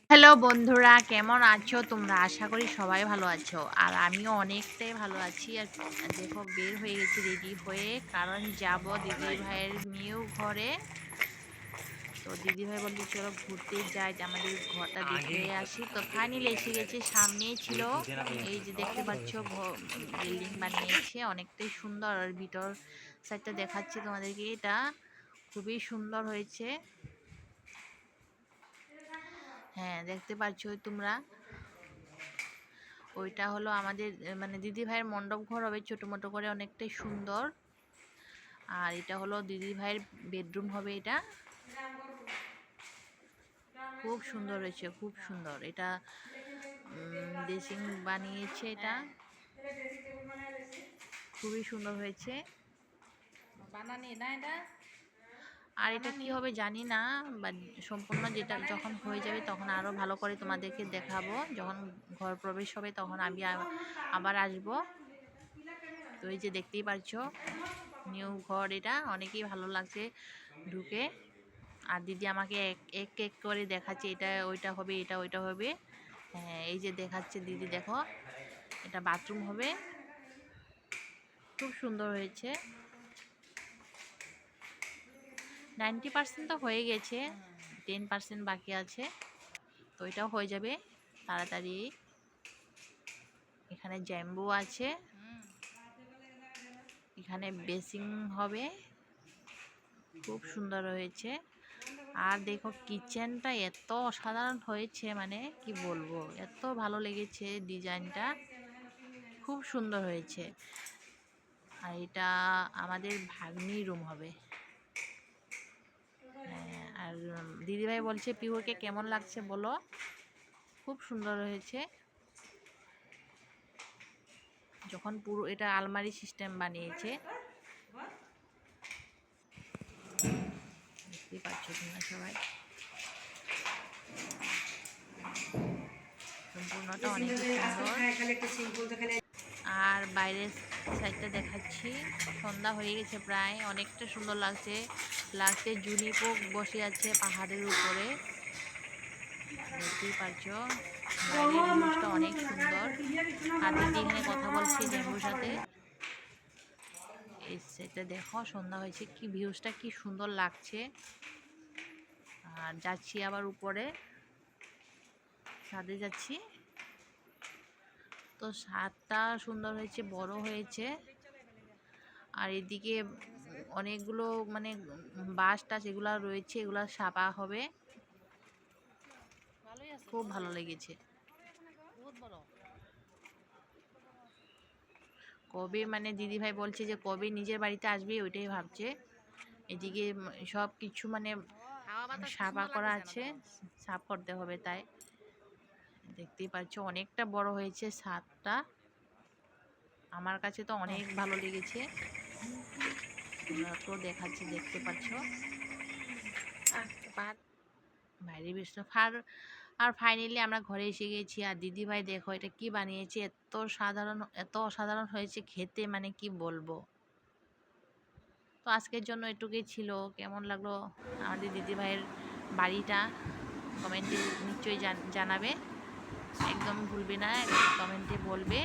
Hello বন্ধুরা, কেমন আছো তোমরা? আশা করি সবাই ভালো আছো। আর আমিও অনেকটাই ভালো আছি। আর দেখো, বের হয়ে গেছি রেডি হয়ে, কারণ যাব দিদি ভাইয়ের নিউ ঘরে। তো দিদি ভাই বলছে চলো ঘুরতে যাই, যে আমাদের ঘরটা দেখে আসি। তো ফাইনালি এসে গেছে, সামনেই ছিল। এই যে দেখতে পাচ্ছ, বিল্ডিং বানিয়েছে অনেকটাই সুন্দর। আর ভিতর সাইডটা দেখাচ্ছি তোমাদেরকে, এটা খুবই সুন্দর হয়েছে। হ্যাঁ, দেখতে পাচ্ছ তোমরা, ওইটা হলো আমাদের মানে দিদি ভাইয়ের মণ্ডপ ঘর হবে, ছোট মোটো করে, অনেকটাই সুন্দর। আর এটা হলো দিদি ভাইয়ের বেডরুম হবে। এটা খুব সুন্দর হয়েছে, খুব সুন্দর। এটা ড্রেসিং বানিয়েছে, এটা খুবই সুন্দর হয়েছে। বানানি না এটা। আর এটা কি হবে জানি না, বাট সম্পূর্ণ যেটা যখন হয়ে যাবে তখন আরো ভালো করে তোমাদেরকে দেখাবো। যখন ঘর প্রবেশ হবে তখন আমি আবার আসবো। তো এই যে দেখতেই পাচ্ছো নিউ ঘর, এটা অনেকেই ভালো লাগছে ঢুকে। আর দিদি আমাকে এক এক এক করে দেখাচ্ছে, এটা ওইটা হবে, এটা ওইটা হবে। হ্যাঁ, এই যে দেখাচ্ছে দিদি, দেখো এটা বাথরুম হবে, খুব সুন্দর হয়েছে। 90% তো হয়ে গেছে, 10% বাকি আছে। তো এটাও হয়ে যাবে তাড়াতাড়ি। এখানে জ্যাম্বু আছে, এখানে বেসিং হবে, খুব সুন্দর হয়েছে। আর দেখো কিচেনটা এত অসাধারণ হয়েছে, মানে কি বলবো, এত ভালো লেগেছে ডিজাইনটা, খুব সুন্দর হয়েছে। আর এটা আমাদের ভাগ্নি রুম হবে। হ্যাঁ, আর দিদিভাই বলছে পিহুকে কেমন লাগছে বলো, খুব সুন্দর হয়েছে। যখন পুরো এটা আলমারি সিস্টেম বানিয়েছে, দেখতেই পাচ্ছ তোমরা সবাই, সম্পূর্ণটা অনেক সুন্দর। আর বাইরের সাইডটা দেখাচ্ছি, সন্ধ্যা হয়ে গেছে প্রায়, অনেকটা সুন্দর লাগছে। লাগছে জুনিপোক বসে আছে পাহাড়ের উপরে, দেখতেই পাচ্ছ। বাইরের ভিউজটা অনেক সুন্দর। আর দিদি এখানে কথা বলছে জেম্বুর সাথে। এই সাইডটা দেখো, সন্ধ্যা হয়েছে, কি ভিউজটা কি সুন্দর লাগছে। আর যাচ্ছি আবার উপরে, ছাদে যাচ্ছি। তো ছাদটা সুন্দর হয়েছে, বড় হয়েছে। আর এদিকে অনেকগুলো মানে বাঁশ টাস এগুলা রয়েছে, এগুলা সাপা হবে, খুব ভালো লেগেছে। কবে মানে দিদি ভাই বলছে যে কবে নিজের বাড়িতে আসবে, ওইটাই ভাবছে। এদিকে সব কিছু মানে সাফা করা আছে, সাফ করতে হবে, তাই দেখতেই পাচ্ছ অনেকটা বড় হয়েছে ছাদটা। আমার কাছে তো অনেক ভালো লেগেছে, তোমরা তো দেখাচ্ছি, দেখতে পাচ্ছ বাইরে বেশ। আর ফাইনালি আমরা ঘরে এসে গেছি। আর দিদি ভাই দেখো এটা কি বানিয়েছে, এত সাধারণ, এত অসাধারণ হয়েছে খেতে, মানে কি বলবো। তো আজকের জন্য এটুকুই ছিল। কেমন লাগলো আমাদের দিদি ভাইয়ের বাড়িটা কমেন্টে নিশ্চয়ই জানাবে, একদম ভুলবে না, কমেন্টে বলবে।